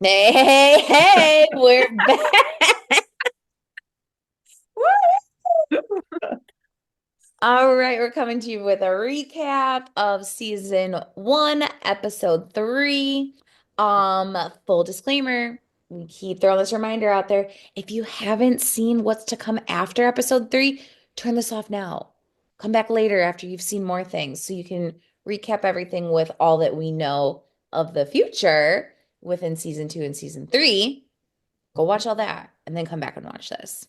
Hey, we're back. All right, we're coming to you with a recap of season one, episode three. Full disclaimer, we keep throwing this reminder out there. If you haven't seen what's to come after episode three, turn this off now. Come back later after you've seen more things so you can recap everything with all that we know of the future within season two and season three. Go watch all that and then come back and watch this.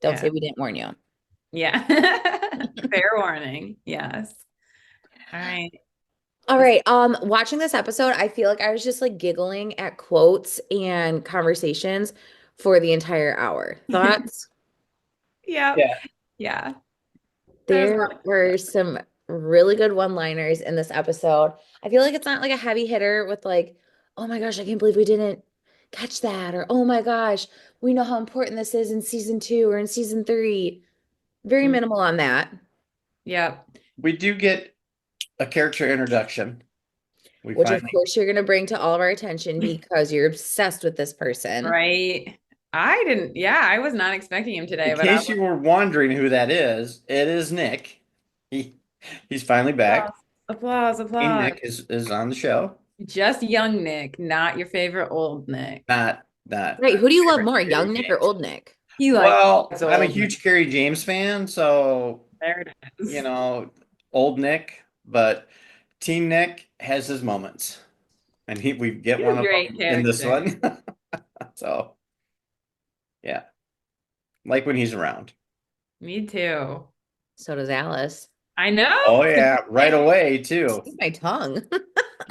Don't Yeah. say we didn't warn you. Yeah. Fair warning. Yes. All right. All This- right. Watching this episode, I feel like I was just like giggling at quotes and conversations for the entire hour. Thoughts? Yep. Yeah. Yeah. There's a There lot were some really good one-liners in this episode. I feel like it's not like a heavy hitter with like, oh my gosh, I can't believe we didn't catch that, or oh my gosh, we know how important this is in season two or in season three. Very of. minimal on that. Yep. We do get a character introduction. We Which of finally, course you're going to bring to all of our attention because you're obsessed with this person. Right. I didn't, yeah, I was not expecting him today, in but I case was you were wondering who that is, it is Nick. He he's finally back. applause, King applause. Nick is on the show. Just young Nick, not your favorite old Nick. Not Right, who do you love favorite more, Carrie young Nick or James. old Nick? He likes Well, I'm a old Nick. huge Carrie James fan, so There it you is. know, old Nick, but Teen Nick has his moments, and we get He's one a of great them in this character. one. So yeah, like when he's around. Me too. So does Alice. I know. Oh yeah, right away too. Excuse my tongue.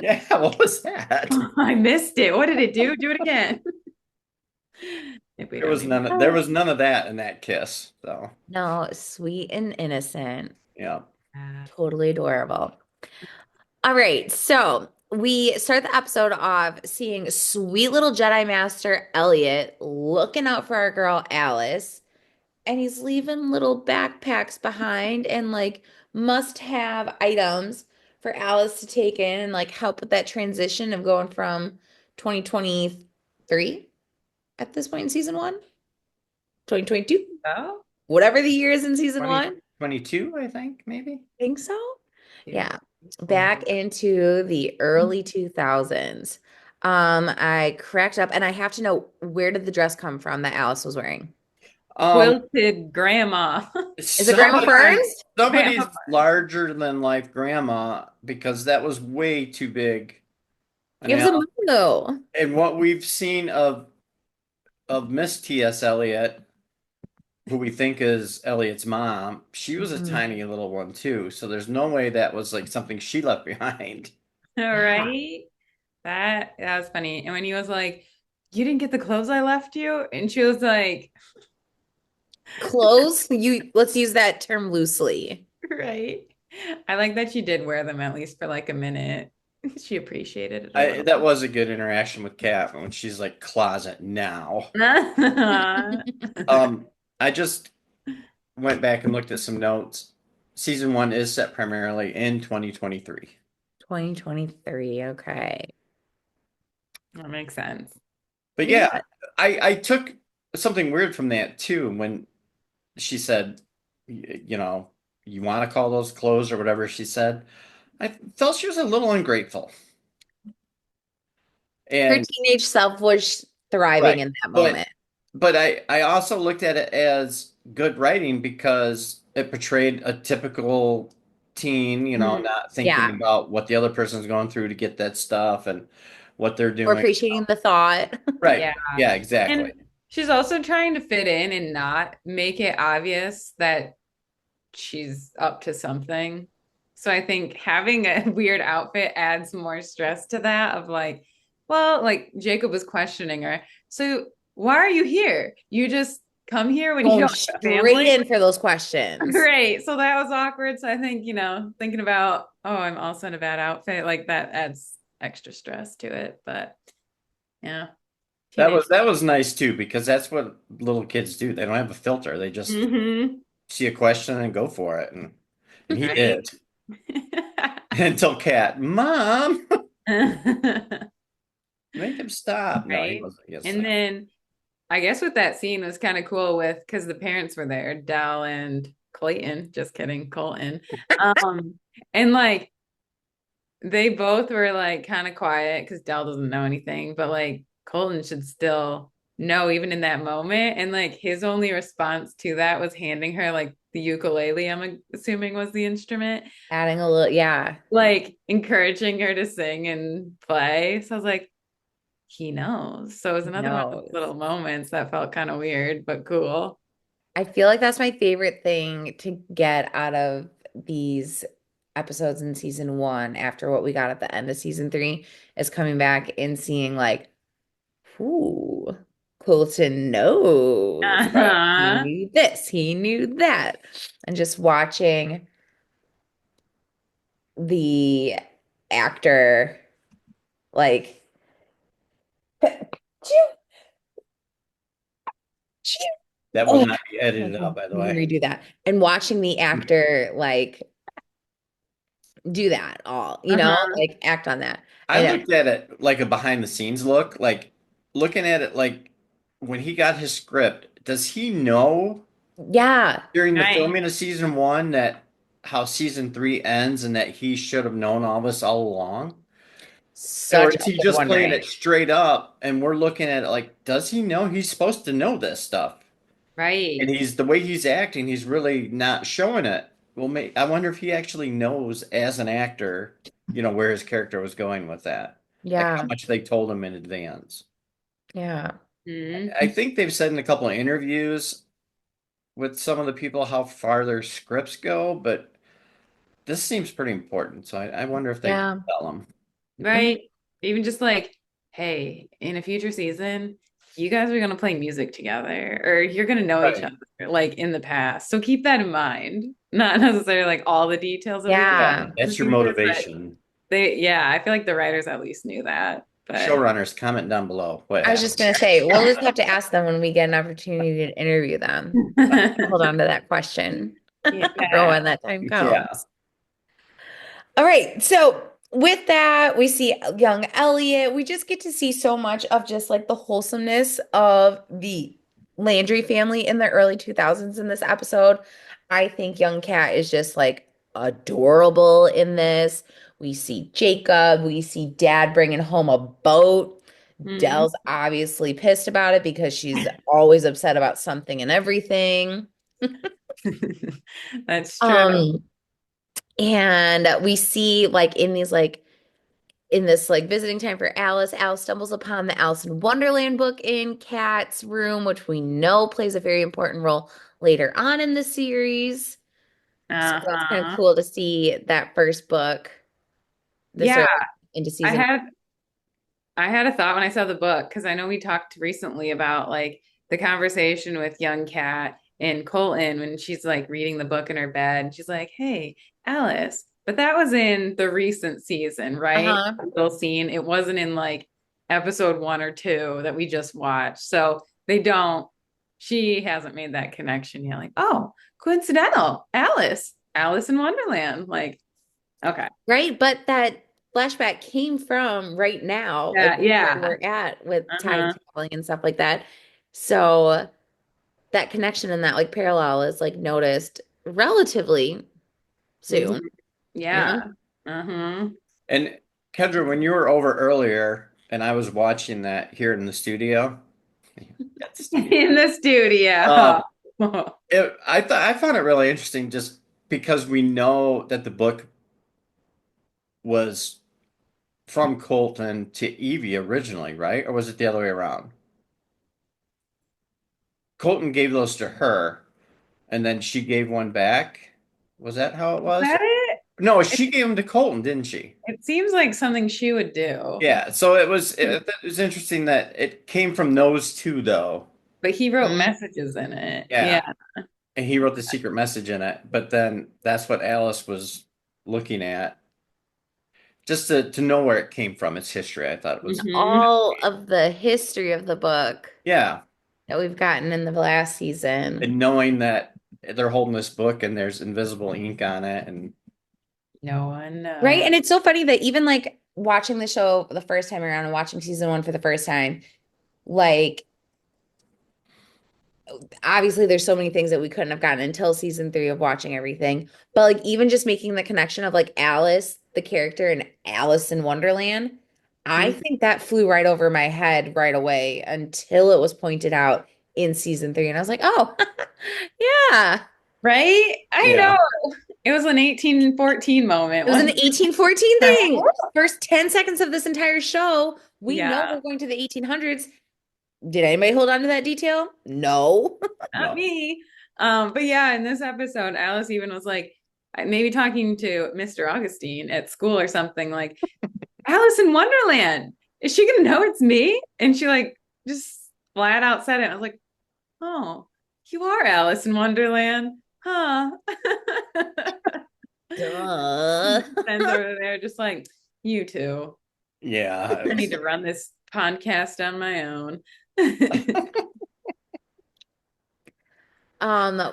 Yeah, what was that? I missed it. What did it do? Do it again. If we don't need There that. was none of that in that kiss. So No, sweet and innocent. yeah. Totally adorable. All right, so we start the episode off seeing sweet little Jedi Master Elliot looking out for our girl Alice, and he's leaving little backpacks behind and like must-have items for Alice to take in and like help with that transition of going from 2023 at this point in season one, 2022, Oh, whatever the year is in season one. 2022, I think, maybe. Think so? yeah. Yeah. Back into the early 2000s. I cracked up and I have to know, where did the dress come from that Alice was wearing? Um, Quilted grandma. Is it Grandma somebody, Fern's? somebody's Grandma. larger than life grandma because that was way too big an It was a L. moo. And what we've seen of Miss T.S. Eliot, who we think is Elliot's mom, she was a Mhm. tiny little one too. So there's no way that was like something she left behind. All Yeah. right. That was funny. And when he was like, "You didn't get the clothes I left you," and she was like, Clothes, let's use that term loosely. "Right." I like that she did wear them at least for like a minute. She appreciated it a little. That was a good interaction with Kat when she's like closet now. Um, I just went back and looked at some notes. Season one is set primarily in 2023. 2023. Okay. That makes sense. But Yeah. yeah, I took something weird from that too when she said, you know, you want to call those clothes or whatever she said. I felt she was a little ungrateful. Her And teenage self was thriving right, in that but moment. I also looked at it as good writing because it portrayed a typical teen, Mhm. not thinking Yeah. about what the other person's going through to get that stuff and what they're Or doing. appreciating the thought. Right. Yeah. Yeah, exactly. And she's also trying to fit in and not make it obvious that she's up to something. So I think having a weird outfit adds more stress to that of like, well, like Jacob was questioning her. So why are you here? You just come here when you Going don't have a straight family? in for those questions. Great. So that was awkward. So I think, thinking about, oh, I'm also in a bad outfit, like that adds extra stress to it. But yeah, teenage. That was nice too because that's what little kids do. They don't have a filter. They just Mm-hmm. see a question and go for it. And he Right. did until Cat, Mom. Make him stop. No, he Right? wasn't gonna And stop. then I guess with that scene was kind of cool with because the parents were there, Dell and Clayton. Just kidding, Colton. Um, and like they both were like kind of quiet because Dell doesn't know anything, but like Colton should still know even in that moment. And like his only response to that was handing her like the ukulele, I'm assuming was the instrument, Adding a little, yeah, like encouraging her to sing and play. So I was like, he knows. So it was he another one of those knows. little moments that felt kind of weird, but cool. I feel like that's my favorite thing to get out of these episodes in season one after what we got at the end of season three is coming back and seeing like, ooh, Colton knows. Like he Uh-huh. knew this, he knew that. And just watching the actor like That will oh, not be edited out, by the I'm gonna way. redo that. And watching the actor like do that all, Uh-huh. like act on that. I I know. looked at it like a behind the scenes look, like looking at it like when he got his script, does he know Yeah. during the Right. filming of season one that how season three ends and that he should have known all this all along? Or Such is a he good just playing wondering. it straight up and we're looking at it like, does he know he's supposed to know this stuff? And Right. he's the way he's acting, he's really not showing it. Well, I wonder if he actually knows as an actor, where his character was going with that. Like how Yeah. much they told him in advance. Yeah. I Mhm. think they've said in a couple of interviews with some of the people how far their scripts go, but this seems pretty important. So I wonder if they Yeah. tell them. Mhm. Right. Even just like, hey, in a future season, you guys are gonna play music together, or you're gonna know each Right. other like in the past. So keep that in mind. Not necessarily like all the details of each other Yeah, Yeah. in the that's your future, but motivation. yeah, I feel like the writers at least knew that. But Showrunners, comment down below what I was just happened. gonna say, we'll just have to ask them when we get an opportunity to interview them. Hold on to that question for yeah. when that time Yeah. comes. All right. So with that, we see young Elliot. We just get to see so much of just like the wholesomeness of the Landry family in the early 2000s in this episode. I think young Cat is just like adorable in this. We see Jacob. We see Dad bringing home a boat. Mhm. Dell's obviously pissed about it because she's always upset about something and everything. That's true. Um, and we see like in this like visiting time for Alice, Alice stumbles upon the Alice in Wonderland book in Kat's room, which we know plays a very important role later on in the series. So that's kind of Uh-huh. cool to see that first book this Yeah, early into I season. had I had a thought when I saw the book because I know we talked recently about like the conversation with young Kat and Colton when she's like reading the book in her bed. And she's like, "Hey, Alice," but that was in the recent season, right? Uh-huh. Little scene. It wasn't in like episode one or two that we just watched. So they don't. She hasn't made that connection yet. Like, oh, coincidental, Alice in Wonderland. Like, okay, Right? But that flashback came from right now, like yeah, where yeah. we're at with time Uh-huh. traveling and stuff like that. So that connection and that like parallel is like noticed relatively Mhm. soon, you know? Yeah. Uh-huh. And Kendra, when you were over earlier and I was watching that here in the studio, at the studio. In the studio. Um, I found it really interesting just because we know that the book was from Colton to Evie originally, right? Or was it the other way around? Colton gave those to her, and then she gave one back. Was that how it Is was? that it? No, it? she gave them to Colton, didn't she? It seems like something she would do. Yeah. So it was interesting that it came from those two, though. But he wrote Mhm. messages in it. Yeah. Yeah. And he wrote the secret message in it, but then that's what Alice was looking at, just to know where it came from, its history. I thought it was, Hmm. All of the history of the book yeah. that we've gotten in the last season. And knowing that they're holding this book and there's invisible ink on it, and No one Right? knows. And it's so funny that even like watching the show the first time around and watching season one for the first time, like obviously there's so many things that we couldn't have gotten until season three of watching everything. But like even just making the connection of like Alice, the character in Alice in Wonderland, I Mhm. think that flew right over my head right away until it was pointed out in season three. And I was like, oh, yeah. Right? I Yeah. know. It was an 1814 moment. It was an Wasn't 1814 it? thing. First 10 seconds of this entire show, we know Yeah, we're going to the 1800s. Did anybody hold on to that detail? No. not No. me. But yeah, in this episode, Alice even was like, maybe talking to Mr. Augustine at school or something, like, Alice in Wonderland. Is she gonna know it's me? And she like just flat out said it. I was like, oh, you are Alice in Wonderland, huh? Duh. Friends over there, just like you two. Yeah. I need to run this podcast on my own.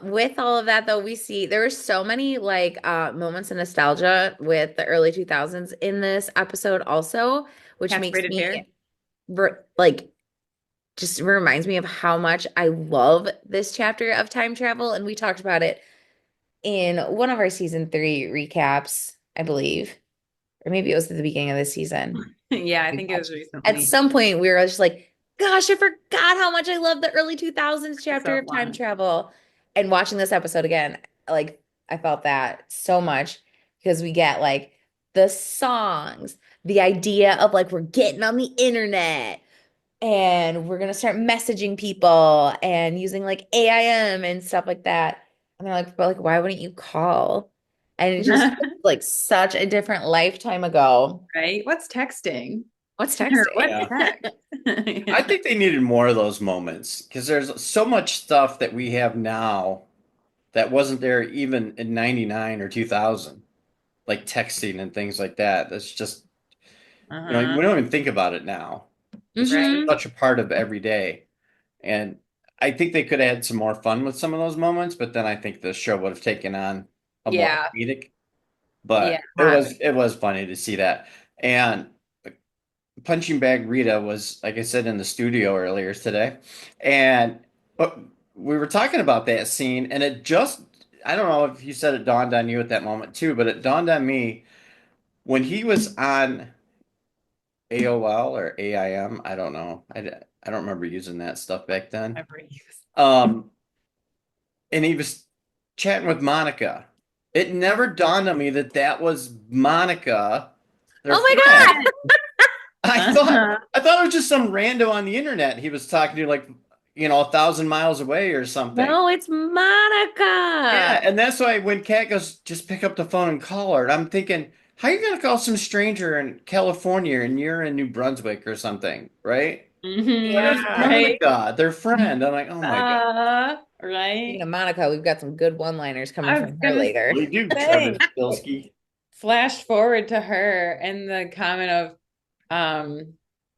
With all of that though, we see there were so many like moments of nostalgia with the early 2000s in this episode also, which Cat's makes braided me hair. like just reminds me of how much I love this chapter of time travel. And we talked about it in one of our season three recaps, I believe, or maybe it was at the beginning of the season. Yeah, I We think it was watched. At recently. some point, we were just like, gosh, I forgot how much I love the early 2000s It's chapter so of time fun. travel. And watching this episode again, like, I felt that so much because we get like the songs, the idea of like, we're getting on the internet and we're gonna start messaging people and using like AIM and stuff like that. And they're like, but like, why wouldn't you call? And it just like such a different lifetime ago. Right? What's texting? What's Or texting? what's Yeah. text? I Yeah. think they needed more of those moments because there's so much stuff that we have now that wasn't there even in 99 or 2000, like texting and things like that. That's just, Uh-huh. we don't even think about it now. It's just Right. Hmm. such a part of every day. And I think they could have had some more fun with some of those moments, but then I think the show would have taken on a more Yeah. comedic. Yeah. But it was funny to see that. And Punching Bag Rita was, like I said, in the studio earlier today, and but we were talking about that scene, and it just, I don't know if you said it dawned on you at that moment too, but it dawned on me when he was on AOL or AIM. I don't know. I don't remember using that stuff back then. Ever use. Um, and he was chatting with Monica. It never dawned on me that that was Monica, their Oh friend. my God. I thought Uh-huh. I thought it was just some rando on the internet he was talking to, like, 1,000 miles away or something. No, it's Yeah, Monica. and that's why when Kat goes, just pick up the phone and call her, and I'm thinking, how you gonna call some stranger in California and you're in New Brunswick or something, right? But it was Mm-hmm. Yeah. Right. Monica, their friend. I'm like, oh my God. Speaking Right. of Monica, we've got some good one-liners coming I was from her gonna later. What do you do, Trevor say, Spilsky? flash forward to her and the comment of,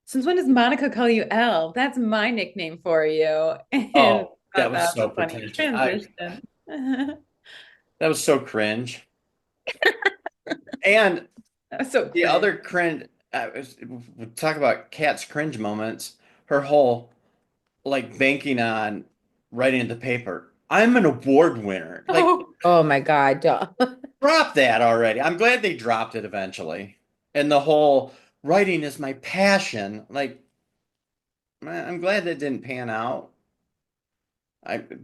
since when does Monica call you Elle? That's my nickname for you. And Oh, I that thought was that was so a funny pretentious. transition. That was so cringe. And That was so the cringe. other cringe, we talk about Kat's cringe moments. Her whole, like, banking on writing in the paper. I'm an award winner. Like, Oh, Oh my God, duh. drop that already. I'm glad they dropped it eventually. And the whole writing is my passion. Like, man, I'm glad that didn't pan out.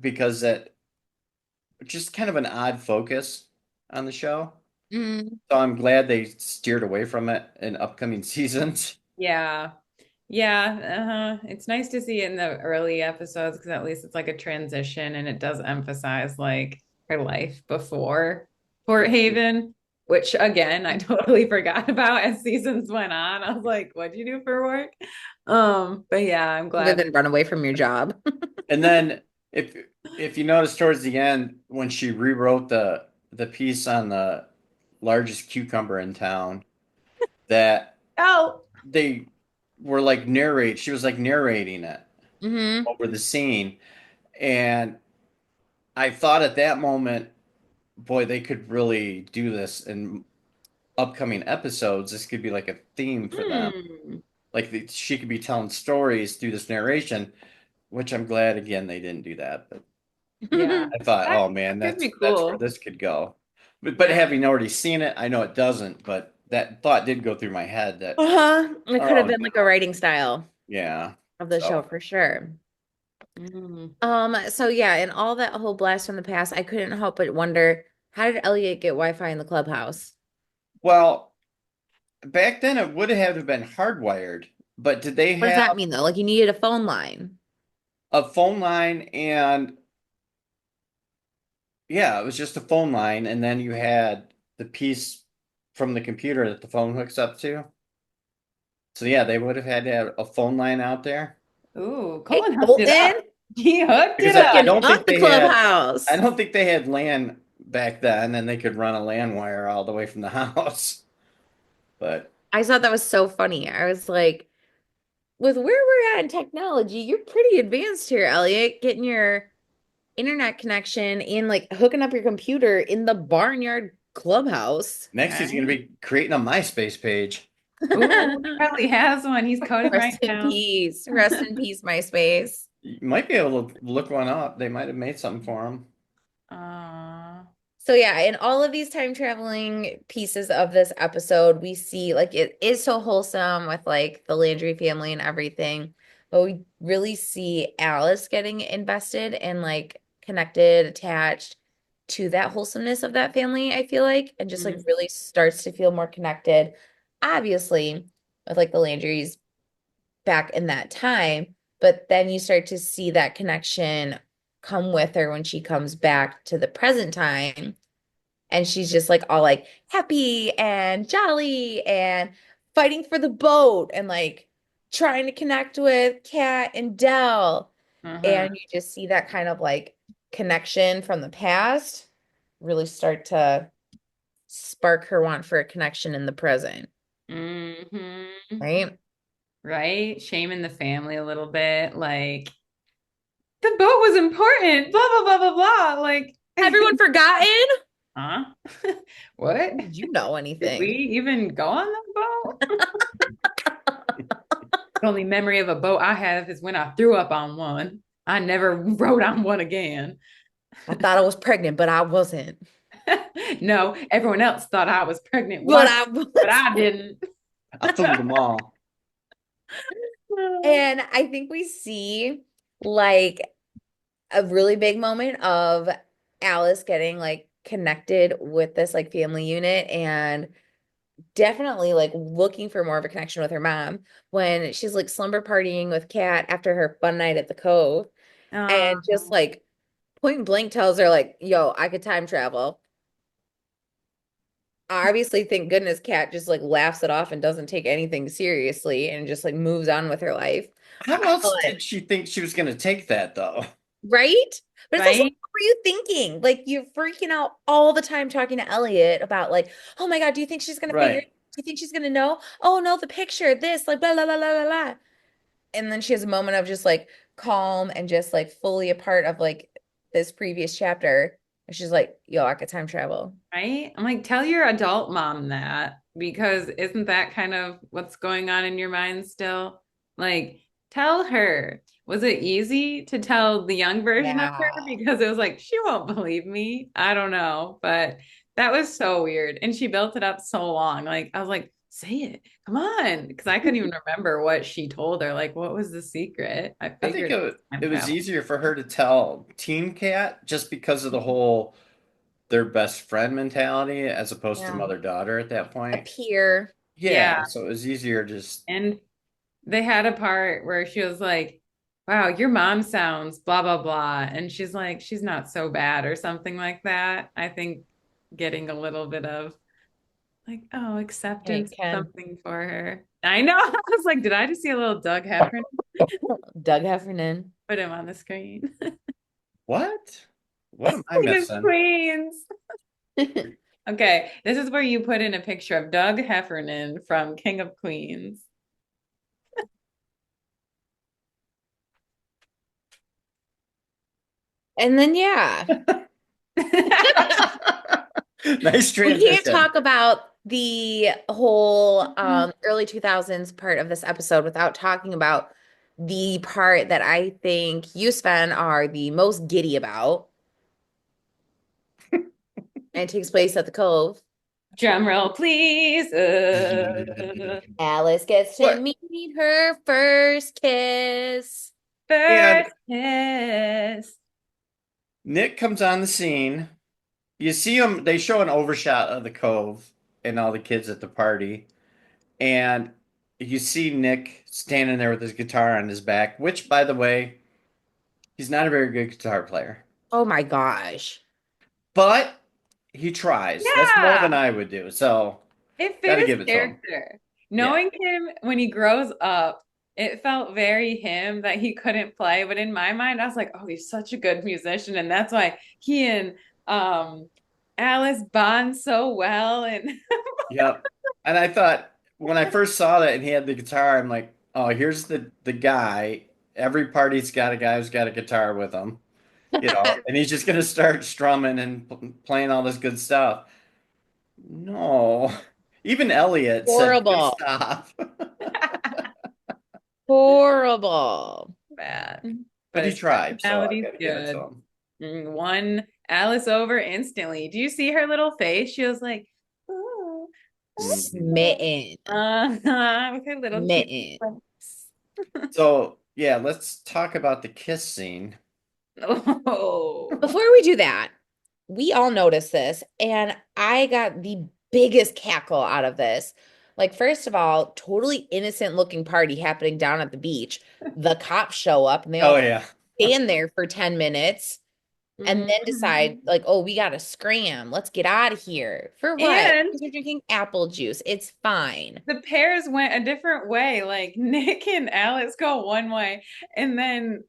Because that just kind of an odd focus on the show. Mm. So I'm glad they steered away from it in upcoming seasons. yeah. Yeah. It's nice to see in the early episodes because at least it's like a transition and it does emphasize like her life before Fort Haven, which again, I totally forgot about as seasons went on. I was like, what'd you do for work? But yeah, I'm Other glad. than run away from your job. And then if you notice towards the end when she rewrote the piece on the largest cucumber in town, that Oh, they were like she was like narrating it Hmm. over the scene. And I thought at that moment, boy, they could really do this in upcoming episodes, this could be like a theme for them. Hmm. Like she could be telling stories through this narration, which I'm glad again they didn't do that. But Yeah. I thought, That oh man, could be that's where cool. this could go. But Yeah. having already seen it, I know it doesn't. But that thought did go through my head that, Uh-huh. It could have oh been like a writing style yeah. of the show So for sure. Mm. So yeah, and all that whole blast from the past, I couldn't help but wonder, how did Elliot get Wi-Fi in the clubhouse? well, back then it would have had to have been hardwired. But did they What does have that mean though? Like you needed a phone line. a phone line and yeah, it was just a phone line, and then you had the piece from the computer that the phone hooks up to. So yeah, they would have had to have a phone line out there Ooh, Hey, Colin hooked it Colton, up. He hooked because it I up. hooking don't up think the they had I clubhouse. don't think they had LAN back then, and they could run a LAN wire all the way from the house. But I thought that was so funny. I was like, with where we're at in technology, you're pretty advanced here, Elliot, getting your internet connection and like hooking up your computer in the barnyard clubhouse. next, he's going to Right? be creating a MySpace page. Ooh, he probably has one. He's coding right Rest in now. peace. Rest in peace, MySpace. You might be able to look one up. They might have made something for him. Aw. So yeah, in all of these time traveling pieces of this episode, we see like it is so wholesome with like the Landry family and everything, but we really see Alice getting invested and like connected, attached to that wholesomeness of that family, I feel like, and just like Mm. really starts to feel more connected, obviously, with like the Landrys back in that time, but then you start to see that connection come with her when she comes back to the present time and she's just like all like happy and jolly and fighting for the boat and like trying to connect with Kat and Dell. Uh-huh. And you just see that kind of like connection from the past really start to spark her want for a connection in the present, Mm-hmm. right? Right? Shaming the family a little bit. Like, the boat was important. Blah, blah, blah, blah, blah. Like, Everyone forgotten? huh? What? Did you know Did we anything? even go on the boat? The only memory of a boat I have is when I threw up on one. I never rode on one again. I thought I was pregnant, but I wasn't. No, everyone else thought I was pregnant But once, I but was. I didn't. I fooled them all. And I think we see like a really big moment of Alice getting like connected with this like family unit and definitely like looking for more of a connection with her mom when she's like slumber partying with Kat after her fun night at the Cove and Uh, just like point blank tells her like, yo, I could time travel. Obviously, thank goodness Kat just like laughs it off and doesn't take anything seriously and just like moves on with her life. How else But did she think she was going to take that, though? right? But it's also, right? what were you thinking? Like you're freaking out all the time talking to Elliot about like, oh my God, do you think she's gonna figure it? Right. Do you think she's gonna know? Oh no, the picture, this, like blah blah blah blah blah blah. And then she has a moment of just like calm and just like fully a part of like this previous chapter. And she's like, yo, I could time travel. Right? I'm like, tell your adult mom that because isn't that kind of what's going on in your mind still? Like, tell her. Was it easy to tell the young version of her? Yeah. Because it was like, she won't believe me. I don't know. But that was so weird. And she built it up so long. Like, I was like, say it. Come on. Because I couldn't even remember what she told her. Like, what was the secret? I I think figured time it was travel. easier for her to tell Teen Cat just because of the whole their best friend mentality as opposed to Yeah. mother daughter at that A point. peer. Yeah. Yeah, so it was easier just And they had a part where she was like, wow, your mom sounds blah, blah, blah. And she's like, she's not so bad or something like that. I think getting a little bit of like, oh, Hey, acceptance, Ken. something for her. I know. I was like, did I just see a little Doug Heffernan? Doug Heffernan. Put him on the screen. what? What am I King of missing? Queens. Okay, this is where you put in a picture of Doug Heffernan from King of Queens. And then yeah. Nice We can't transition. talk about the whole early 2000s part of this episode without talking about the part that I think you, Sven, are the most giddy about. And it takes place at the Cove. Drum roll, please. Alice gets to What? meet her first kiss. And First kiss. Nick comes on the scene. You see him, they show an overshot of the cove and all the kids at the party. And you see Nick standing there with his guitar on his back, which, by the way, he's not a very good guitar player. Oh my gosh. But he tries. That's more than Yeah, I would do. So, it got fit to his give it to him. character. Yeah. Knowing him when he grows up, it felt very him that he couldn't play. But in my mind, I was like, oh, he's such a good musician. And that's why he and Alice bond so well. And Yep. And I thought when I first saw that and he had the guitar, I'm like, oh, here's the guy. Every party's got a guy who's got a guitar with him, and he's just gonna start strumming and playing all this good stuff. No. Even Elliot said, please Horrible. stop. Horrible. bad. But But he his tried, so I personality's gotta give it to good. him. Won Alice over instantly. Do you see her little face? She was like, "Ooh, Mhm. Smitten. with her little cute Smitten. lips." So yeah, let's talk about the kiss scene. Oh, Before we do that, we all noticed this, and I got the biggest cackle out of this. Like, first of all, totally innocent looking party happening down at the beach. The cops show up and they Oh all yeah. stand there for 10 minutes and then decide, Mhm. like, oh, we got to scram. Let's get out of here. For what? And Because we're drinking apple juice. It's fine. the pairs went a different way. Like Nick and Alex go one way, and then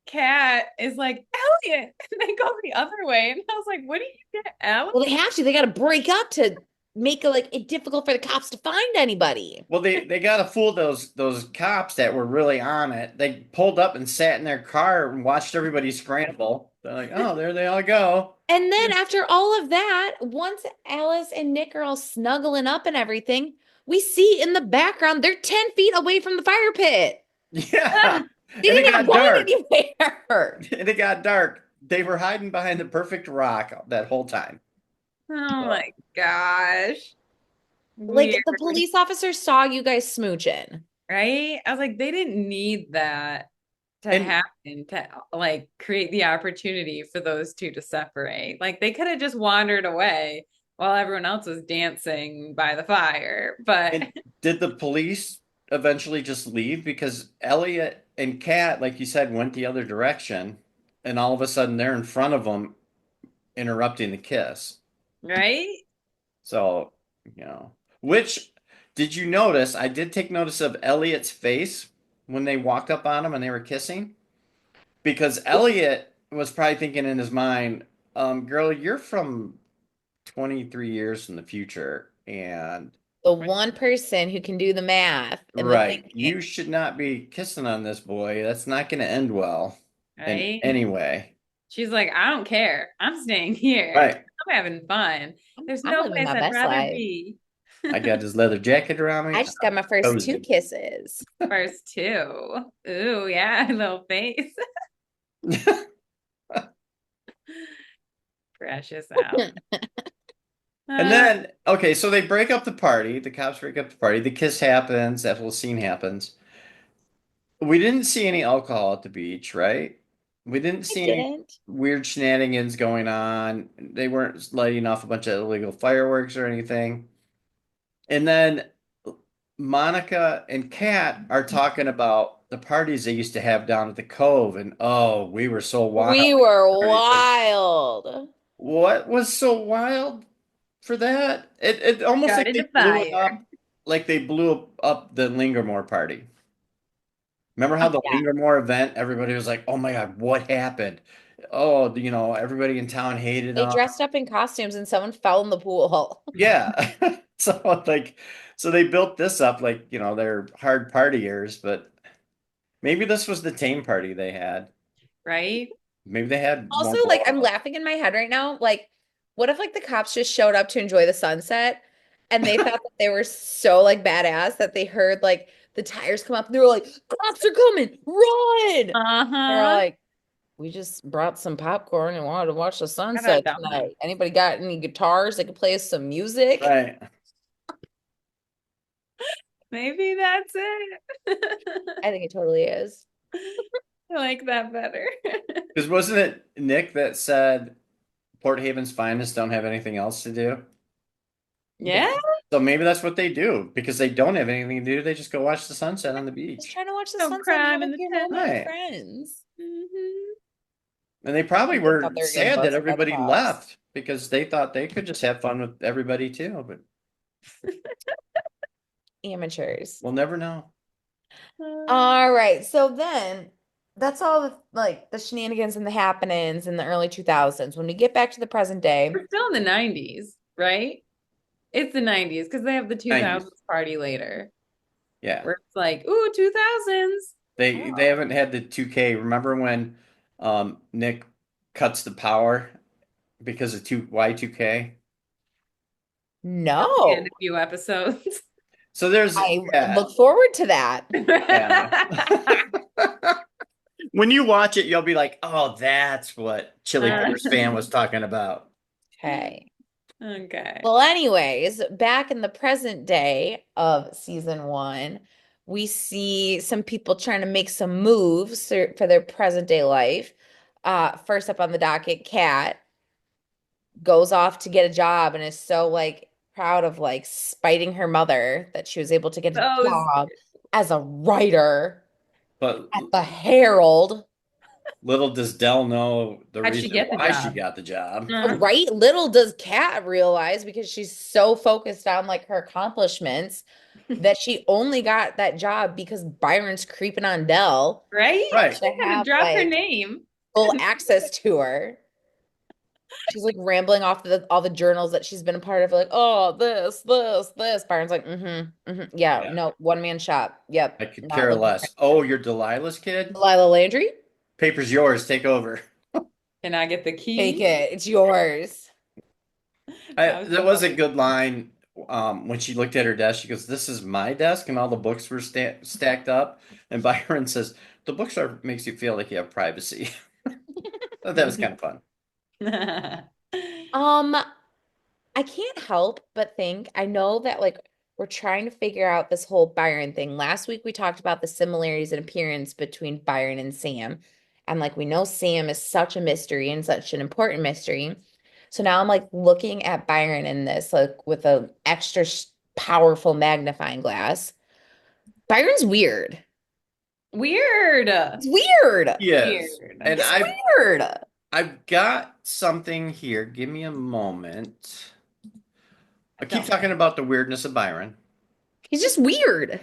Kat is like, Elliot, and they go the other way. And I was like, what do you get, Alex? Well, they have to. They got to break up to make it like it difficult for the cops to find anybody. Well, they got to fool those cops that were really on it. They pulled up and sat in their car and watched everybody scramble. They're like, oh, there they all go. And then after all of that, once Alice and Nick are all snuggling up and everything, we see in the background they're 10 feet away from the fire pit. Yeah. They And it didn't have got going dark. anywhere. And it got dark. They were hiding behind the perfect rock that whole time. Oh So, my gosh. Like Weird, the police officer saw you guys smooching. right? I was like, they didn't need that to and happen to like create the opportunity for those two to separate. Like they could have just wandered away while everyone else was dancing by the fire. But and did the police eventually just leave? Because Elliot and Kat, like you said, went the other direction, and all of a sudden they're in front of them, interrupting the kiss. right? So, which did you notice? I did take notice of Elliot's face when they walked up on him and they were kissing, because Elliot was probably thinking in his mind, girl, you're from 23 years in the future, and The one person who can do the math and the right, thinking. you should not be kissing on this boy. That's not going to end well in Right? any way. She's like, I don't care. I'm staying here. Right. I'm having fun. There's I'm no living place my I'd best rather life. be. I got his leather jacket around me. I just got my first two Cozy. kisses. First two. Ooh, yeah, little face. Precious out. And then, okay, so they break up the party. The cops break up the party. The kiss happens. That whole scene happens. We didn't see any alcohol at the beach, right? We didn't I see any didn't. weird shenanigans going on. They weren't lighting off a bunch of illegal fireworks or anything. And then Monica and Kat are talking about the parties they used to have down at the Cove, and oh, we were so wild. We were wild. What was so wild for that? It almost like Started they the blew it fire. up, like they blew up the Lingermore party. Remember how Oh, the yeah. Lingermore event, everybody was like, "Oh my God, what happened?" Oh, everybody in town hated They them. dressed up in costumes and someone fell in the pool. Yeah. So they built this up like, they're hard partiers, but maybe this was the tame party they had. Right? Maybe they had more Also, like, I'm blowout. laughing in my head right now. Like, what if like the cops just showed up to enjoy the sunset And they thought that they were so like badass that they heard like the tires come up and they were like, cops are coming, run. They're Uh-huh. like, we just brought some popcorn and wanted to watch the Gotta sunset dump them. tonight. Anybody got any guitars that could play us some music? Right. Maybe that's it. I think it totally is. I like that better. Because wasn't it Nick that said Port Haven's finest don't have anything else to do? Yeah. Yeah. So maybe that's what they do because they don't have anything to do. They just go watch the sunset on the Just beach. trying to watch the Some sunset and have crime a in the good moment with tent. Right. friends. Hmm. And they probably They thought were they were getting sad that busted by the everybody cops. left because they thought they could just have fun with everybody too, but Amateurs. we'll never know. All right. So then that's all the like the shenanigans and the happenings in the early 2000s. When we get back to the present day, We're still in the 90s, right? It's the 90s because they have the 90s. 2000s party later Yeah. where it's like, ooh, 2000s. They oh, haven't had the 2K. Remember when Nick cuts the power because of 2Y2K? It'll be in no. a few episodes. So there's I yeah, look forward to that. yeah. When you watch it, you'll be like, "Oh, that's what Chili Uh, Peppers fan was talking about." Okay. okay. Well, anyways, back in the present day of season one, we see some people trying to make some moves for their present day life. First up on the docket, Kat goes off to get a job and is so like proud of like spiting her mother that she was able to get a Those job as a writer But at the Herald. little does Dell know the how'd she reason get the why she job? got the job. Right? Little does Kat realize because she's so focused on like her accomplishments that she only got that job because Byron's creeping on Dell Right? Right. to She could have have dropped her like name. full access to her. She's like rambling off all the journals that she's been a part of, like, oh, this. Byron's like, yeah, Yeah. no, one man shop. Yep, I could not care looking for less. Oh, you're Delilah's kid? Delilah Landry. Paper's yours. Take over. Can I get the Take key? it. It's yours. That was That was a funny. good line. When she looked at her desk, she goes, "This is my desk," and all the books were stacked up. And Byron says, "The books are makes you feel like you have privacy." That was kind of fun. Um, I can't help but think, I know that like we're trying to figure out this whole Byron thing. Last week we talked about the similarities in appearance between Byron and Sam. And like we know Sam is such a mystery and such an important mystery. So now I'm like looking at Byron in this like with a extra powerful magnifying glass. Byron's weird. Weird. It's weird. Yes, Weird. and He's I've weird. I've got something here. Give me a moment. I keep Don't talking about the weirdness of Byron. He's just weird.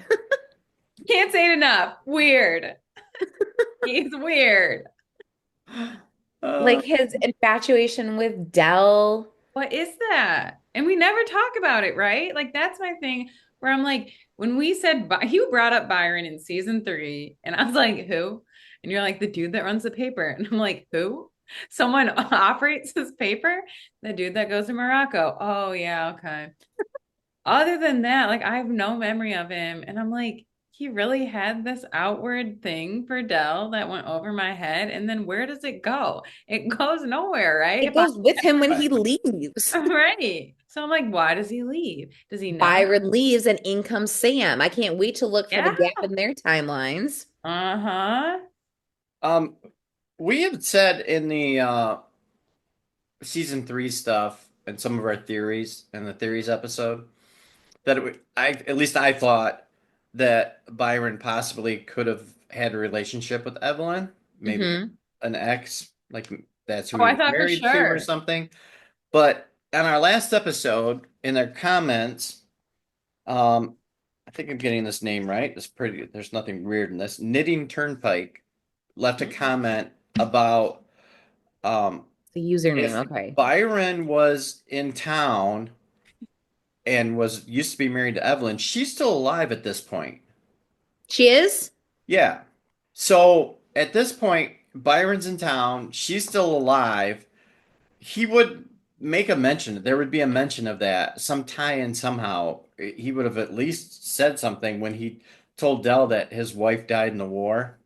can't say it enough. Weird. He's weird. Uh, Like his infatuation with Dell. What is that? And we never talk about it, right? Like that's my thing where I'm like, when we said you brought up Byron in season 3, and I was like, who? And you're like, the dude that runs the paper. And I'm like, who? Someone operates this paper? The dude that goes to Morocco. Oh, yeah, okay. Other than that, like I have no memory of him. And I'm like, he really had this outward thing for Dell that went over my head. And then where does it go? It goes nowhere, right? It If I goes with him when he right. leaves. right. So I'm like, why does he leave? Does he not? Byron leaves and in comes Sam. I can't wait to look for the Yeah. gap in their timelines. Uh-huh. Um, we have said in the season 3 stuff and some of our theories in the theories episode that I at least I thought that Byron possibly could have had a relationship with Evelyn, maybe Hmm. an ex, like that's who Oh, he I was thought for married to or sure. something. But on our last episode, in their comments, um, I think I'm getting this name right. It's pretty. There's nothing weird in this. Knitting Turnpike left a comment about The username. if Okay. Byron was in town and was used to be married to Evelyn, she's still alive at this point. She is? Yeah. So at this point, Byron's in town, she's still alive. He would make a mention. There would be a mention of that, some tie-in somehow. He would have at least said something when he told Dell that his wife died in the war.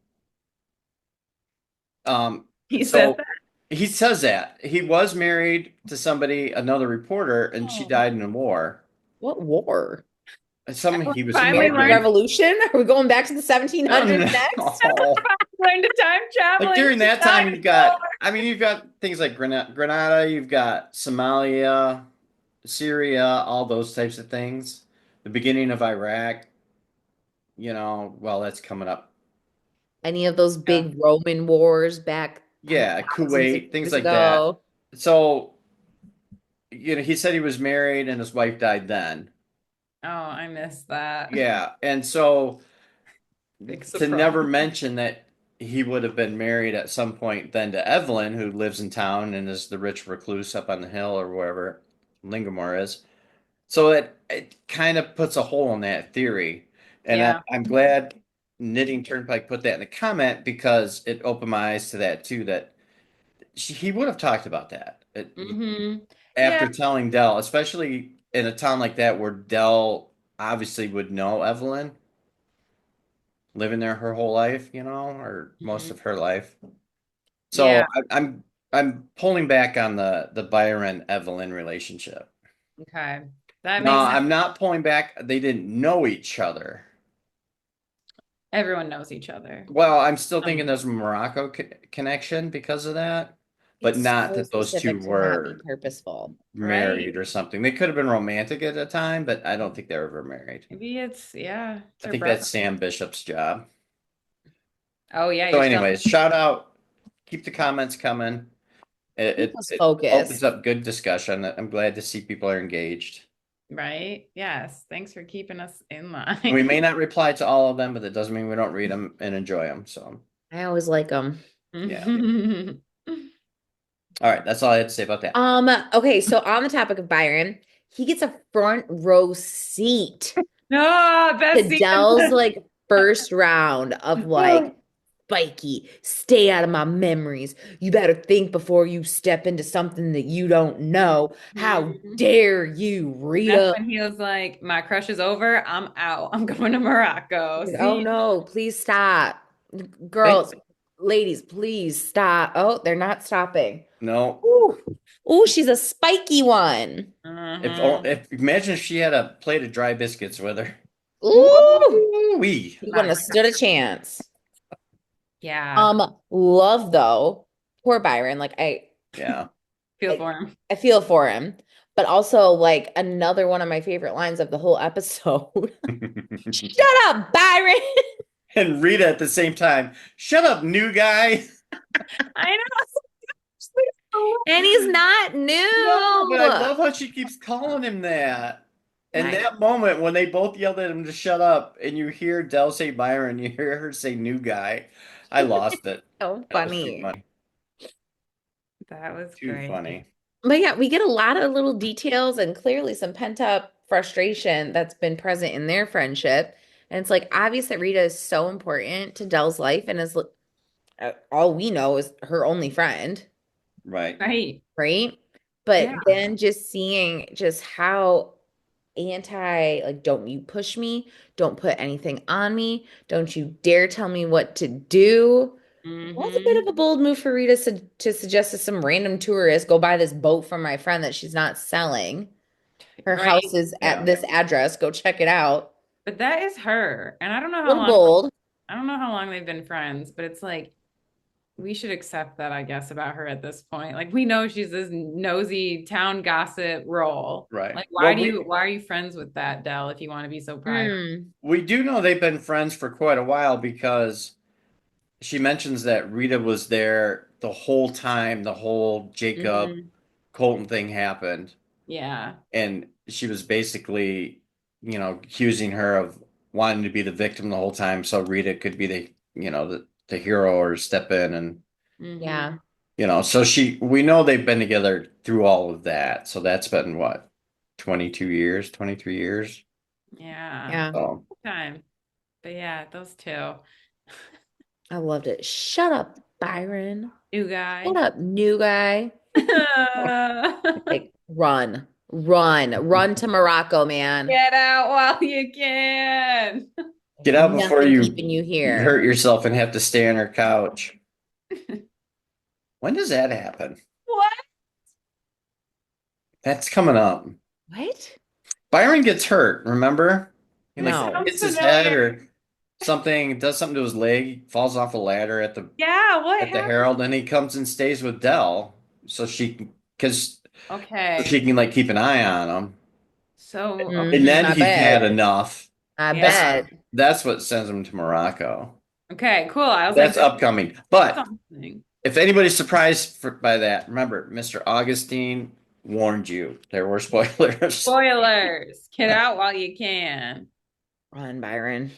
He said So he says that he was married to somebody, another reporter, and she Oh, died in the war. what war? Some that. he was Finally American learned, fighting. Revolution? Are we going back to the No, 1700s next? no. learned to time Like traveling. during She that died time, in war. I mean, you've got things like Grenada, you've got Somalia, Syria, all those types of things. The beginning of Iraq, well, that's coming up. Any of those Yeah. big Roman wars back Yeah, thousands of Kuwait, things years like that. ago? So, he said he was married and his wife died then. Oh, I missed that. Yeah, and so Big to surprise. never mention that he would have been married at some point then to Evelyn, who lives in town and is the rich recluse up on the hill or wherever Lingamore is. So it kind of puts a hole in that theory. And Yeah. I'm glad Knitting Turnpike put that in the comment because it opened my eyes to that too, that he would have talked about that Yeah. after telling Dell, especially in a town like that where Dell obviously would know Evelyn, living there her whole life, or most Mhm. of her life. So Yeah. I'm pulling back on the Byron Evelyn relationship. Okay. That No, makes sense. I'm not pulling back. They didn't know each other. Everyone knows each other. Well, I'm still thinking Um, there's a Morocco connection because of that, but It's not so that those two specific to not be were purposeful. married right. or something. They could have been romantic at the time, but I don't think they were ever married. Maybe it's I her think brother. that's Sam Bishop's job. Oh yeah, So, you're still anyways, shout out. Keep the comments coming. It, Keep it, us it opens focused. up good discussion. I'm glad to see people are engaged. right. Yes. Thanks for keeping us in We line. may not reply to all of them, but that doesn't mean we don't read them and enjoy them. So, I always like them. yeah. All right, that's all I had to say about that. Okay, so on the topic of Byron, he gets a front row seat No, best to Dell's season. like first round of like spiky, stay out of my memories. You better think before you step into something that you don't know. How Mhm. dare you, That's Rita? when he was like, "My crush is over. I'm out. I'm going to Morocco." Like, oh See, no, please stop. Think Girls, ladies, please stop. Oh, they're not stopping. no. Ooh. Ooh, she's a spiky one. hmm If imagine if she had a plate of dry biscuits with her. Ooh, Woo-wee. you wouldn't not have great. stood a chance. Yeah, Love though. Poor Byron. Like Yeah. feel I, for him. I feel for him. But also like another one of my favorite lines of the whole episode. Shut up, Byron. And Rita at the same time. Shut up, new guy. I And he's not No, but I new. love how she keeps calling him that. And I that moment when they both yelled at him to shut up, and you hear Dell say Byron, you hear her say new guy. I lost it. so That was too funny. funny. that was Too great. funny. But yeah, we get a lot of little details and clearly some pent up frustration that's been present in their friendship. And it's like obvious that Rita is so important to Dell's life and is all we know is her only friend, Right. Right. right? Yeah. But then just seeing just how anti, like, don't you push me, don't put anything on me, don't you dare tell me what to do. That's a bit hmm of a bold move for Rita to suggest to some random tourist, go buy this boat from my friend that she's not selling. Her house Right. is at Yeah. this address. Go check it out. But that is her. And I don't know how Little long bold. I don't know how long they've been friends, but it's like we should accept that, I guess, about her at this point. Like we know she's this nosy town gossip role. Right. Like Well, why are you friends with that, Dell, if you want to be so private? Hmm. we do know they've been friends for quite a while because she mentions that Rita was there the whole time the whole Jacob hmm Colton thing happened. Yeah. And she was basically, accusing her of wanting to be the victim the whole time so Rita could be the hero or step in and, Yeah. hmm so we know they've been together through all of that. So that's been what, 22 years, 23 years. Yeah. Yeah. So Time. But yeah, those two. I loved it. Shut up, Byron. New Shut guy. up, new guy. Like, run to Morocco, man. Get out while you can. Get out before Nothing you keeping you here. hurt yourself and have to stay on her couch. When does that happen? What? That's coming up. What? Byron gets hurt, remember? He like No. Sounds hits his head familiar. or something, does something to his leg, falls off a ladder Yeah, what at the happened? Herald, and he comes and stays with Dell so because Okay. she can like keep an eye on him. So, And okay. then I he's had bet. enough. I That's Yeah. bet. that's what sends him to Morocco. Okay, cool. I was like, That's there's upcoming. But something. if anybody's surprised by that, remember, Mr. Augustine warned you. There were spoilers. Spoilers. Get out while you can. Run, Byron.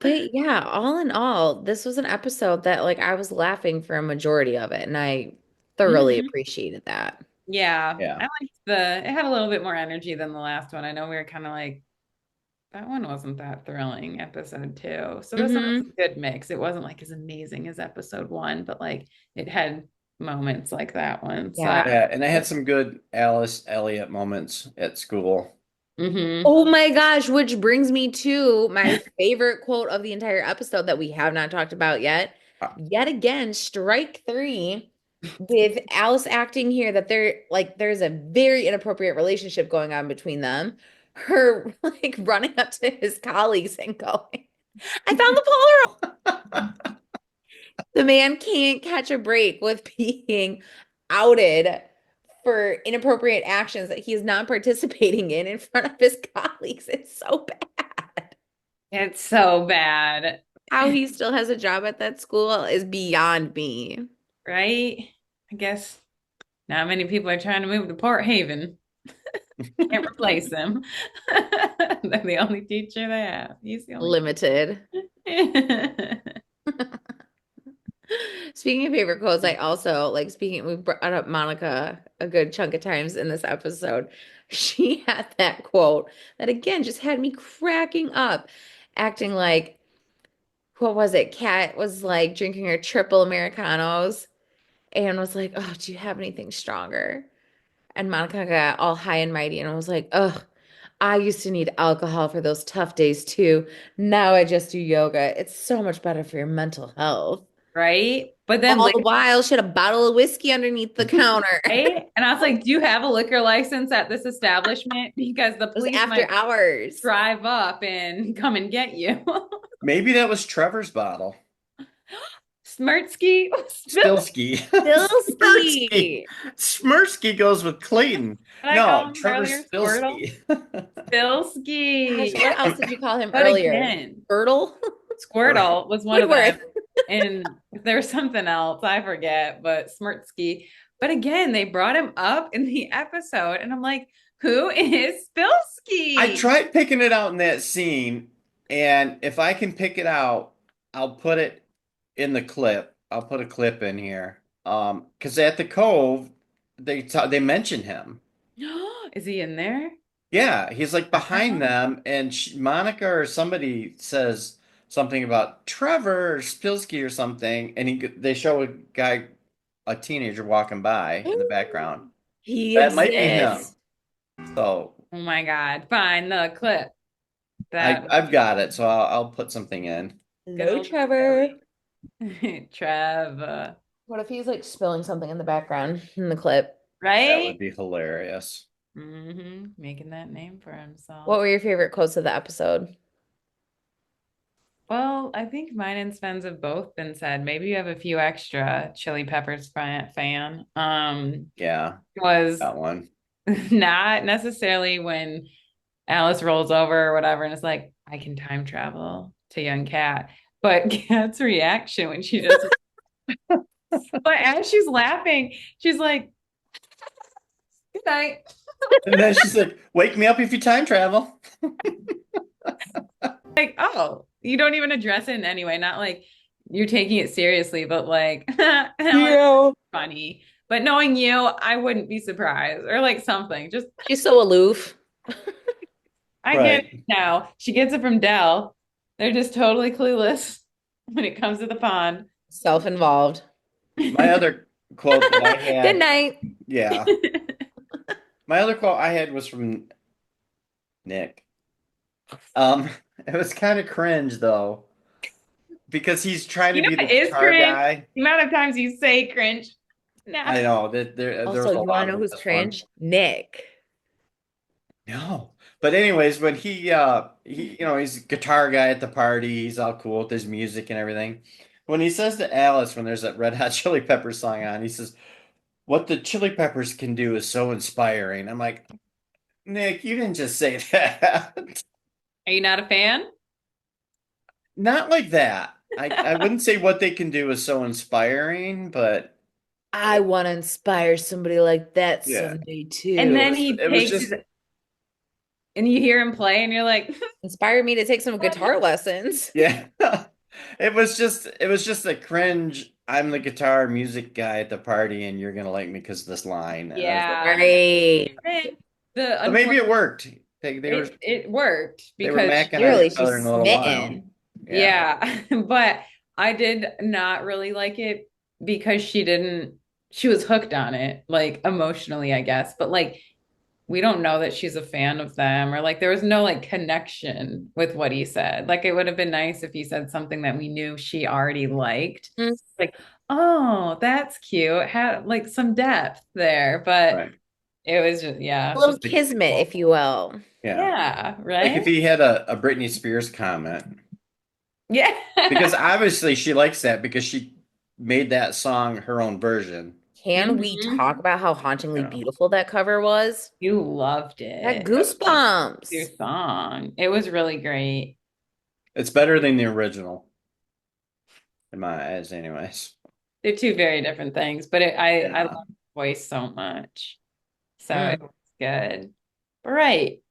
But yeah, all in all, this was an episode that like I was laughing for a majority of it, and I thoroughly Mhm. appreciated that. Yeah, Yeah. I liked it had a little bit more energy than the last one. I know we were kind of like, that one wasn't that thrilling, episode two. So this one was Hmm. a good mix. It wasn't like as amazing as episode one, but like it had moments like that one. So Yeah. Yeah, and I had some good Alice Elliott moments at school. hmm. Oh my gosh, which brings me to my favorite quote of the entire episode that we have not talked about yet. Uh, Yet again, strike three with Alice acting here that there's a very inappropriate relationship going on between them. Her like running up to his colleagues and going, I found the Polaroid. The man can't catch a break with being outed for inappropriate actions that he is not participating in front of his colleagues. It's so bad. It's so bad, How he still has a job at that school is beyond me. right? I guess not many people are trying to move to Port Haven. Can't replace him. They're the only teacher they have. He's the only Limited. teacher. Speaking of favorite quotes, I also like speaking, we brought up Monica a good chunk of times in this episode. She had that quote that again just had me cracking up, acting like, what was it? Kat was like drinking her triple Americanos and was like, oh, do you have anything stronger? And Monica got all high and mighty and was like, oh, I used to need alcohol for those tough days too. Now I just do yoga. It's so much better for your mental health. Right? But then All the later, while, she had a bottle of whiskey underneath the counter. It right? And I was like, do you have a liquor license at this establishment? Because the was police after might hours. drive up and come and get you. Maybe that was Trevor's bottle. Smirtsky, Spilsky. Smirsky. Bilski. Smirsky goes with Clayton. what I call No, him Trevor earlier, Squirtle. Spilsky. Gosh, Bilski. what else did you call him But earlier? again, Girdle? Squirtle was one of them. Woodworth. And there was something else, I forget, but Smirtsky. But again, they brought him up in the episode, and I'm like, who is I Spilsky? tried picking it out in that scene, and if I can pick it out, I'll put it in the clip. I'll put a clip in here. Because at the Cove, they mention him. Is he in there? Yeah, he's like behind Uh-huh. them, and Monica or somebody says something about Trevor Spilsky or something, and they show a guy, a teenager walking by in the background. He That might be him. exists. So Oh my God. Find the clip. That I've got it, so I'll put something in. good Hello, old Trevor. Trev. What if he's like spilling something in the background in the clip? That would Right? be hilarious. Making that name for What himself. were your favorite quotes of the episode? Well, I think mine and Sven's have both been said. Maybe you have a few extra Chili Peppers fan. Yeah, Was that one. not necessarily when Alice rolls over or whatever and is like, I can time travel to young Cat. But Cat's reaction when she just, but as she's laughing, she's like, good night. And then she's like, "Wake me up if you time travel." Like, oh, you don't even address it in any way. Not like you're taking it seriously, but like, that was funny. But knowing you, I wouldn't be surprised or like something. Just, She's so aloof. I get it Right. now. She gets it from Dell. They're just totally clueless when it comes to the pond. Self-involved. My other quote that I Good had, night. yeah, my other quote I had was from Nick. Um, it was kind of cringe though, because he's trying to You know be the what is guitar cringe? guy. The amount of times you say cringe. Nah. I know that there Also, was a you want lot to know with who's this one. cringe? Nick. No. But anyways, when he he's a guitar guy at the party, he's all cool with his music and everything. When he says to Alice when there's that Red Hot Chili Peppers song on, he says, "What the Chili Peppers can do is so inspiring." I'm like, Nick, you didn't just say that. Are you not a fan? Not like that. I wouldn't say what they can do is so inspiring, but I want to inspire somebody like that yeah. someday And It too. then was he it was takes his, just and you hear him play, and you're like, Inspire me to take some guitar lessons. yeah. It was just a cringe. I'm the guitar music guy at the party and you're gonna like me because of this line. And I was like, yeah. Right. And the but maybe it unfortunate, worked. it worked They were because macking on Clearly, each other in she's a little while. smitten. Yeah. yeah, but I did not really like it because she was hooked on it, like emotionally, I guess. But like, we don't know that she's a fan of them, or like, there was no like connection with what he said. Like, it would have been nice if he said something that we knew she already liked. Mm. Like, oh, that's cute. Had like some depth there, but Right. it was just, A yeah, little Like, kismet, if you will. yeah. yeah, Like if right? he had a Britney Spears comment, Yeah. because obviously she likes that because she made that song her own version. Can we Mhm. talk about how You hauntingly know. beautiful that cover was? You loved That it. Your goosebumps. song. It was really great. It's better than the original, in my eyes, anyways. They're two very different things, but I love Yeah. the voice so much. So it Mm. was good. Right.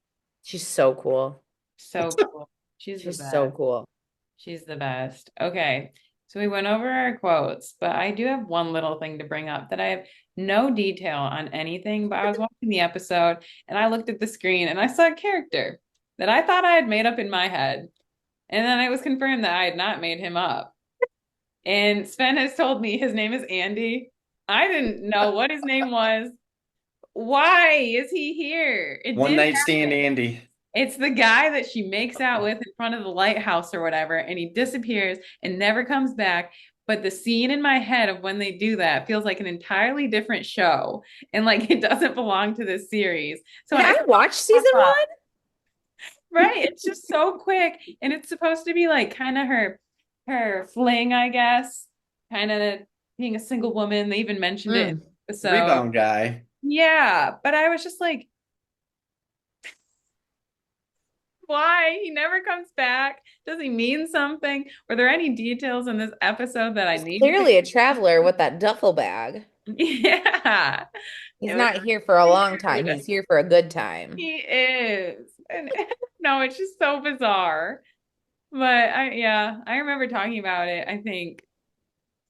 She's so cool. So cool. She's the She's so best. cool. She's the best. Okay. So we went over our quotes, but I do have one little thing to bring up that I have no detail on anything, but I was watching the episode and I looked at the screen and I saw a character that I thought I had made up in my head. And then it was confirmed that I had not made him up. And Sven has told me his name is Andy. I didn't know what his name was. Why is he here? It One did night stand happen. Andy. It's the guy that she makes out with in front of the lighthouse or whatever, and he disappears and never comes back. But the scene in my head of when they do that feels like an entirely different show, and like it doesn't belong to this series. So Did when I I watch pop season up, one? right, it's just so quick, and it's supposed to be like kind of her fling, I guess, kind of being a single woman. They even mentioned it in Mm. the episode. Rebound guy. Yeah, but I was just like, why? He never comes back. Does he mean something? Were there any details in this episode that I He's need to clearly pay? a traveler with that duffel bag. Yeah. He's It was not here for a long time. weird. He's here for a good time. He is. And no, it's just so bizarre. But I remember talking about it, I think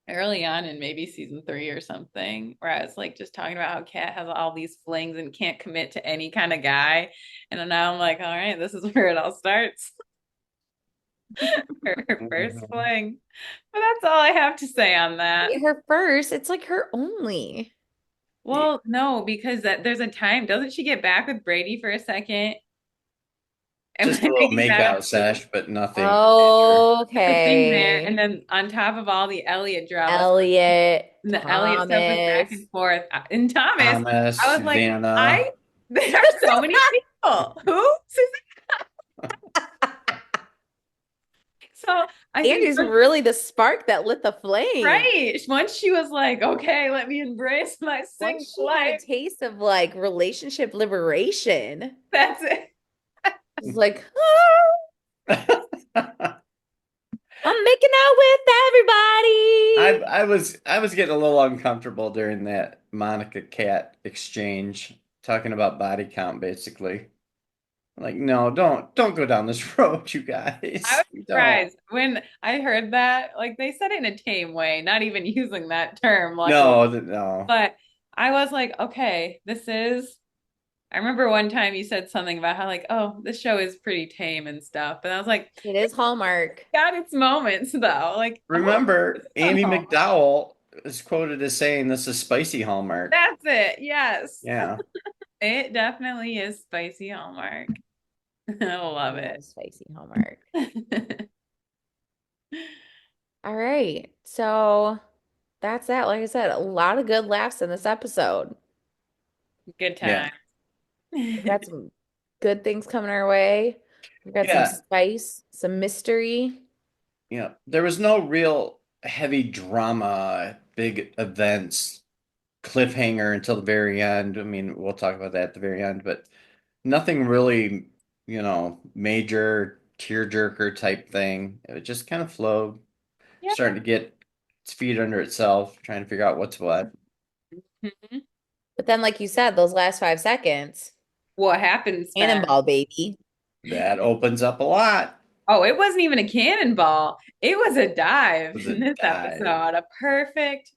early on in maybe season 3 or something, where I was like just talking about how Kat has all these flings and can't commit to any kind of guy. And now I'm like, all right, this is where it all starts. Her first Mhm. fling. But that's all I have to say on that. Her first, it's like her only. Well, no, because there's a time. Doesn't she get back with Brady for a second? Am Just a I little making that up makeout too? sesh, but nothing major. There's a thing there, and Okay. then on top of all the Elliot drama, Elliot, and the Elliot stuff was back Thomas. and forth. And Thomas, Thomas, I was like, Vanna. there are so many people. Who? So I think Andy's really the spark that lit the flame. right. Once she was like, okay, let me embrace my single Once she had a life. taste of like relationship liberation, That's it. it's like, "Ah, I'm making out with everybody." I was getting a little uncomfortable during that Monica Cat exchange, talking about body count basically. Like, no, don't go down this road, you I guys. was We don't. surprised when I heard that. Like they said it in a tame way, not even using that term, luckily. No. But I was like, okay, this is. I remember one time you said something about how like, oh, this show is pretty tame and stuff. And I was like, It is Hallmark. got its moments though. Like, oh, this Remember, is on Andy Hallmark. McDowell is quoted as saying this is spicy Hallmark. That's it. Yes. Yeah. It definitely is spicy Hallmark. I love Love it. spicy homework. All right. So that's that. Like I said, a lot of good laughs in this episode. Good Yeah. time. We got some good things coming our way. We got some Yeah. spice, some mystery. Yeah. There was no real heavy drama, big events, cliffhanger until the very end. I mean, we'll talk about that at the very end, but nothing really, major tearjerker type thing. It just kind of flowed, Yeah. starting to get its feet under itself, trying to figure out what's what. Mhm. But then, like you said, those last 5 seconds, What happens then? cannonball, baby. That opens up a lot. Oh, it wasn't even a cannonball. It was a It dive was in a this dive. episode. A perfect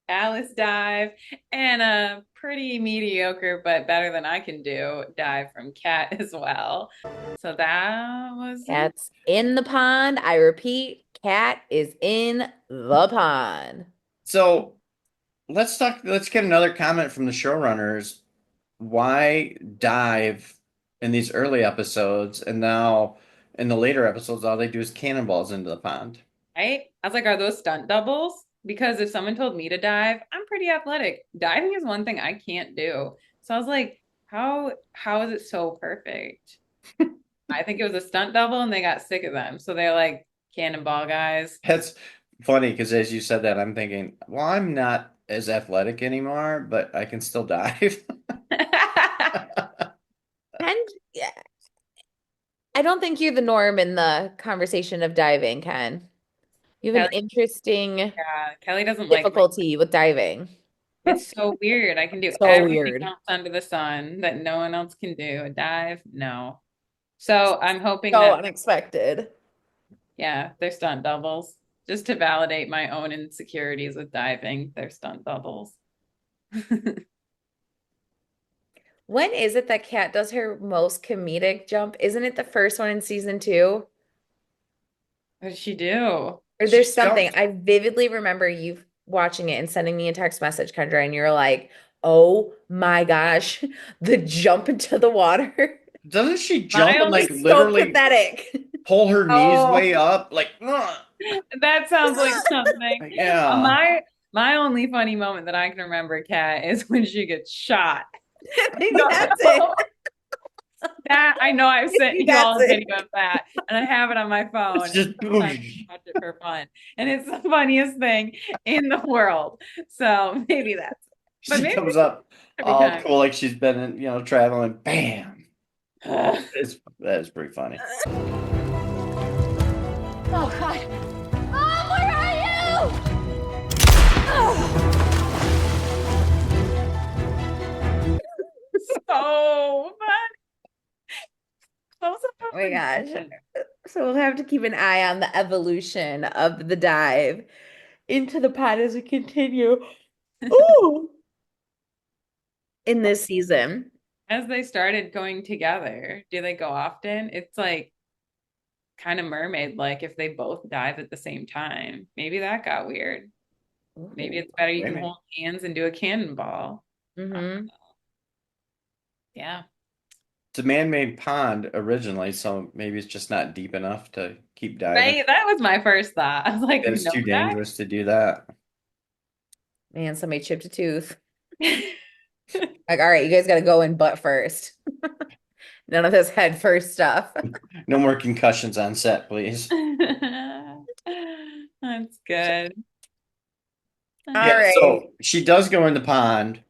Alice dive and a pretty mediocre, but better than I can do dive from Cat as well. So that was Cat's in the pond. I repeat, cat is in the pond. So let's get another comment from the showrunners. Why dive in these early episodes and now in the later episodes all they do is cannonballs into the pond? right. I was like, are those stunt doubles? Because if someone told me to dive, I'm pretty athletic. Diving is one thing I can't do. So I was like, how is it so perfect? I think it was a stunt double and they got sick of them. So they're like cannonball guys. That's funny because as you said that, I'm thinking, well, I'm not as athletic anymore, but I can still dive. And yeah, I don't think you're the norm in the conversation of diving, Ken. You have an Kelly, interesting yeah, Kelly doesn't like my, difficulty with diving. it's so weird. I can do So everything weird. else under the sun that no one else can do. A dive, no. So I'm hoping So that, unexpected. yeah, they're stunt doubles. Just to validate my own insecurities with diving, they're stunt doubles. When is it that Kat does her most comedic jump? Isn't it the first one in season 2? What did she do? Or She there's something. jumped. I vividly remember you watching it and sending me a text message, Kendra, and you're like, oh my gosh, the jump into the water Doesn't she My jump and only, like is so literally pathetic. pull her knees oh, way up? Like, ugh. that sounds like something. Yeah. My only funny moment that I can remember, Kat, is when she gets shot. Maybe that's it. That I know I've sent Maybe you that's all a it. video of that, and I have it on my phone, It's and just sometimes I watch it for fun, and it's the funniest thing in the world. So maybe that's, but she maybe comes up every all time. cool like she's been traveling. Bam. Ugh. That is pretty funny. Oh God. Mom, where are you? So fun. Close up Oh of my the gosh. gun. So we'll have to keep an eye on the evolution of the dive into the pot as we continue. Ooh. In this season. As they started going together, do they go often? It's like kind of mermaid like if they both dive at the same time. Maybe that got weird. Maybe Ooh. it's better you can Maybe. hold hands and do a cannonball. Mm-hmm. Yeah. It's a man-made pond originally, so maybe it's just not deep enough to keep diving. Right. That was my first thought. I was like, And it's no too dangerous to do that. Man, somebody chipped a tooth. dive. Like, all right, you guys got to go in butt first. None of this head first stuff. No more concussions on set, please. That's good. All Yeah, right. so she does go in the pond,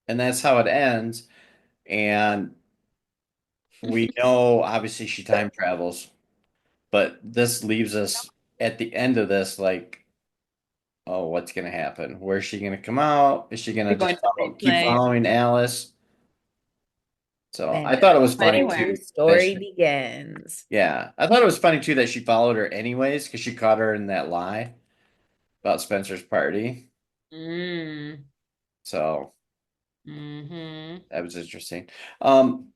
and that's how it ends. And we know obviously she time travels, but this leaves us at the end of this like, oh, what's gonna happen? Where's she gonna come out? Is she You're gonna going just to say keep play following Alice? So And I thought it was funny a anywhere. new too that story she, begins. yeah, I thought it was funny too that she followed her anyways because she caught her in that lie about Spencer's party. Mm. So Hmm. that was interesting.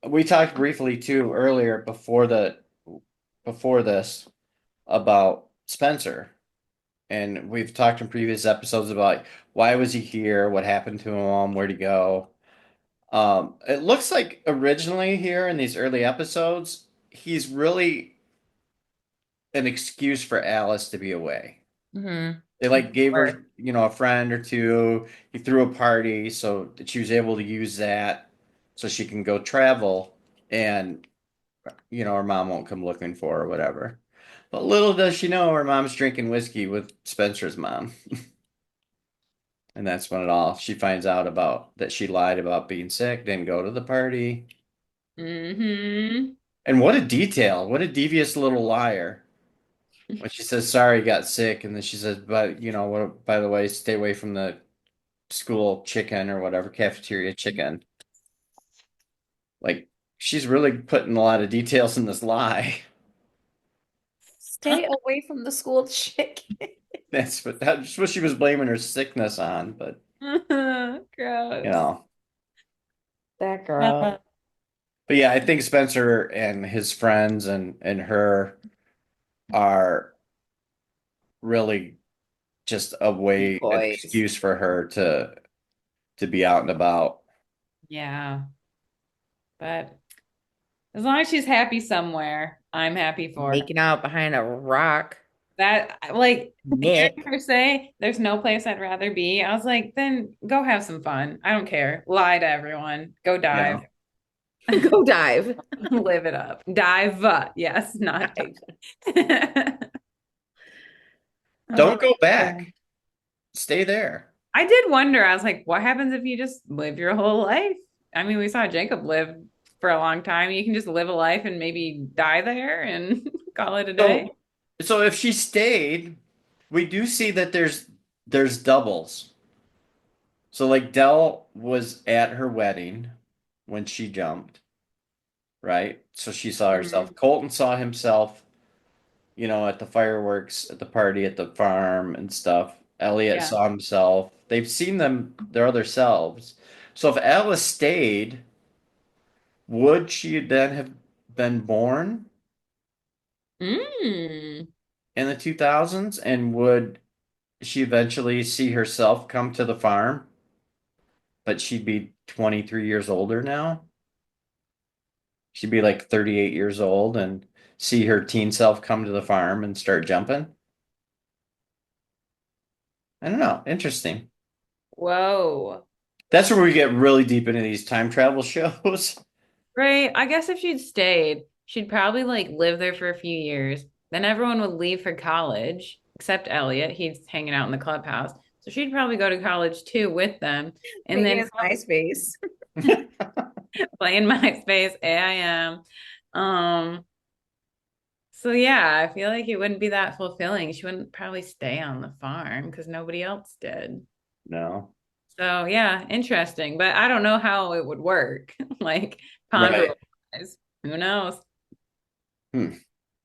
We talked briefly too earlier before this about Spencer and we've talked in previous episodes about why was he here, what happened to him, where'd he go. It looks like originally here in these early episodes, he's really an excuse for Alice to be away. Mm-hmm. They like gave her, a friend or two. He threw a party so that she was able to use that so she can go travel and, her mom won't come looking for her or whatever. But little does she know her mom's drinking whiskey with Spencer's mom. And that's when she finds out about that she lied about being sick, didn't go to the party. Mm-hmm. And what a detail. What a devious little liar. When she says sorry, got sick, and then she says, but what, by the way, stay away from the school chicken or whatever, cafeteria chicken. Like she's really putting a lot of details in this lie. Stay away from the school chicken. That's what she was blaming her sickness on, but you Gross. know. That girl. But yeah, I think Spencer and his friends and her are really just an Boys. excuse for her to be out and about. Yeah. But as long as she's happy somewhere, I'm happy for her. Making out behind a rock. That, like, hearing Nick. her say, there's no place I'd rather be. I was like, then go have some fun. I don't care. Lie to everyone. Go dive. Go dive. Live it up. Dive. Yes, not dive. Don't go back. Stay there. I did wonder. I was like, what happens if you just live your whole life? I mean, we saw Jacob live for a long time. You can just live a life and maybe die there and call it a day. So if she stayed, we do see that there's doubles. So like Dell was at her wedding when she jumped, right? So she saw herself. Colton saw himself, at the fireworks, at the party, at the farm and stuff. Elliot saw himself. They've seen their other selves. So if Alice stayed, would she then have been born Mm. in the 2000s? And would she eventually see herself come to the farm? But she'd be 23 years older now. She'd be like 38 years old and see her teen self come to the farm and start jumping. I don't know. Interesting. Whoa. That's where we get really deep into these time travel shows. Right. I guess if she'd stayed, she'd probably like live there for a few years. Then everyone would leave for college, except Elliot. He's hanging out in the clubhouse. So she'd probably go to college too with them. And Making then his MySpace. playing MySpace, AIM. So yeah, I feel like it wouldn't be that fulfilling. She wouldn't probably stay on the farm because nobody else did. No. So yeah, interesting. But I don't know how it would work. Like Right. ponder-wise. Who knows?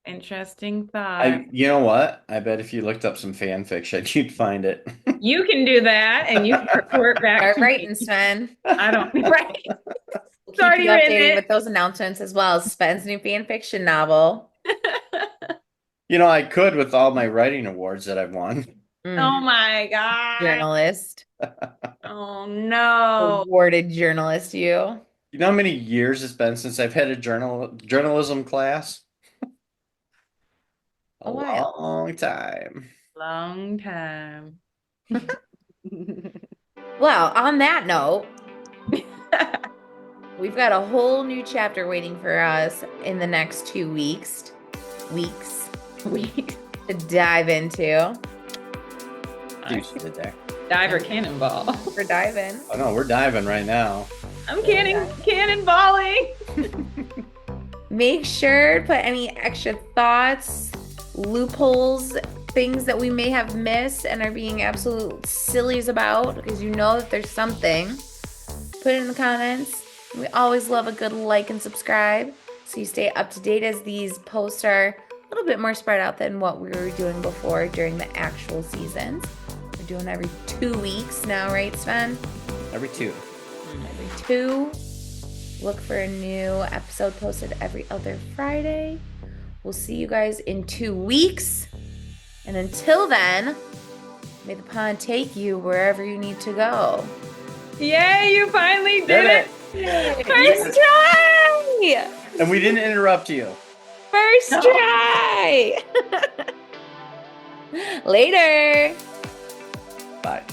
Interesting thought. You know what? I bet if you looked up some fan fiction, you'd find it. You can do that and you can report back Start to writing, me. Sven. I don't right. We'll keep Already you written updated it. with those announcements as well as Sven's new fan fiction novel. I could with all my writing awards that I've won. Oh my God. Journalist. Oh no. Awarded journalist, you. You know how many years it's been since I've had a journalism class? A while. long time. Long time. Well, on that note, we've got a whole new chapter waiting for us in the next 2 weeks. Weeks to dive into. Dude, she did there. Diver cannonball. We're diving. Oh no, we're diving right now. I'm cannonballing. Make sure to put any extra thoughts, loopholes, things that we may have missed and are being absolute sillies about, because you know that there's something. Put it in the comments. We always love a good like and subscribe so you stay up to date as these posts are a little bit more spread out than what we were doing before during the actual seasons. We're doing every 2 weeks now, right, Sven? Every two. Every 2. Look for a new episode posted every other Friday. We'll see you guys in 2 weeks. And until then, may the pond take you wherever you need to go. Yay, you finally did it. First try! And we didn't interrupt you. First No. try! Later! Bye.